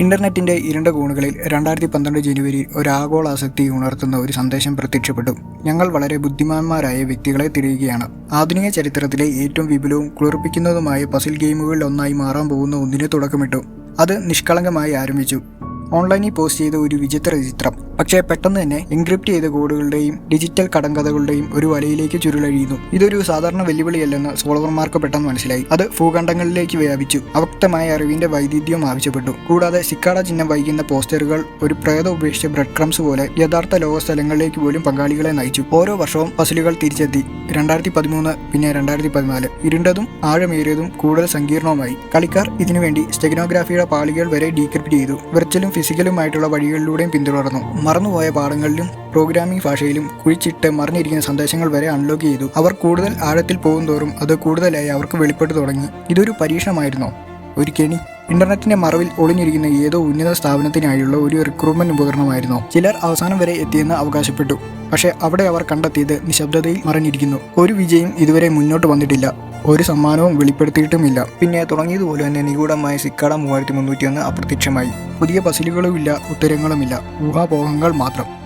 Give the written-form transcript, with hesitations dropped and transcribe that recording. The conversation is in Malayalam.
ഇന്റർനെറ്റിന്റെ ഇരുണ്ട കോണുകളിൽ 2012 ജനുവരിയിൽ ഒരു ആഗോളാസക്തി ഉണർത്തുന്ന ഒരു സന്ദേശം പ്രത്യക്ഷപ്പെട്ടു. ഞങ്ങൾ വളരെ ബുദ്ധിമാന്മാരായ വ്യക്തികളെ തിരയുകയാണ്. ആധുനിക ചരിത്രത്തിലെ ഏറ്റവും വിപുലവും കുളിർപ്പിക്കുന്നതുമായ പസിൽ ഗെയിമുകളിൽ ഒന്നായി മാറാൻ പോകുന്ന ഒന്നിന് തുടക്കമിട്ടു. അത് നിഷ്കളങ്കമായി ആരംഭിച്ചു. ഓൺലൈനിൽ പോസ്റ്റ് ചെയ്ത ഒരു വിചിത്ര ചിത്രം. പക്ഷേ പെട്ടെന്ന് തന്നെ എൻക്രിപ്റ്റ് ചെയ്ത കോഡുകളുടെയും ഡിജിറ്റൽ കടങ്കഥകളുടെയും ഒരു വലയിലേക്ക് ചുരുളഴിയുന്നു. ഇതൊരു സാധാരണ വെല്ലുവിളിയല്ലെന്ന് സോളവർമാർക്ക് പെട്ടെന്ന് മനസ്സിലായി. അത് ഭൂഖണ്ഡങ്ങളിലേക്ക് വ്യാപിച്ചു. അവ്യക്തമായ അറിവിന്റെ വൈദഗ്ധ്യം ആവശ്യപ്പെട്ടു. കൂടാതെ സിക്കാഡ ചിഹ്നം വഹിക്കുന്ന പോസ്റ്ററുകൾ ഒരു പ്രേത ഉപേക്ഷിച്ച ബ്രെഡ് ക്രംസ് പോലെ യഥാർത്ഥ ലോക സ്ഥലങ്ങളിലേക്ക് പോലും പങ്കാളികളെ നയിച്ചു. ഓരോ വർഷവും പസിലുകൾ തിരിച്ചെത്തി. 2013, പിന്നെ 2014. ഇരുണ്ടതും ആഴമേറിയതും കൂടുതൽ സങ്കീർണവുമായി. കളിക്കാർ ഇതിനുവേണ്ടി സ്റ്റെഗനോഗ്രാഫിയുടെ പാളികൾ വരെ ഡീക്രിപ്റ്റ് ചെയ്തു. വെർച്വലും ഫിസിക്കലുമായിട്ടുള്ള വഴികളിലൂടെയും പിന്തുടർന്നു. മറന്നുപോയ പാഠങ്ങളിലും പ്രോഗ്രാമിംഗ് ഭാഷയിലും കുഴിച്ചിട്ട് മറിഞ്ഞിരിക്കുന്ന സന്ദേശങ്ങൾ വരെ അൺലോക്ക് ചെയ്തു. അവർ കൂടുതൽ ആഴത്തിൽ പോകുന്തോറും അത് കൂടുതലായി അവർക്ക് വെളിപ്പെട്ടു തുടങ്ങി. ഇതൊരു പരീക്ഷണമായിരുന്നോ? ഒരു കെണി? ഇന്റർനെറ്റിന്റെ മറവിൽ ഒളിഞ്ഞിരിക്കുന്ന ഏതോ ഉന്നത സ്ഥാപനത്തിനായുള്ള ഒരു റിക്രൂട്ട്മെന്റ് ഉപകരണമായിരുന്നോ? ചിലർ അവസാനം വരെ എത്തിയെന്ന് അവകാശപ്പെട്ടു. പക്ഷേ അവിടെ അവർ കണ്ടെത്തിയത് നിശബ്ദതയിൽ മറിഞ്ഞിരിക്കുന്നു. ഒരു വിജയം ഇതുവരെ മുന്നോട്ട് വന്നിട്ടില്ല. ഒരു സമ്മാനവും വെളിപ്പെടുത്തിയിട്ടുമില്ല. പിന്നെ തുടങ്ങിയതുപോലെ തന്നെ നിഗൂഢമായ സിക്കാഡ 3301 അപ്രത്യക്ഷമായി. പുതിയ പസിലുകളുമില്ല, ഉത്തരങ്ങളുമില്ല, ഊഹാപോഹങ്ങൾ മാത്രം.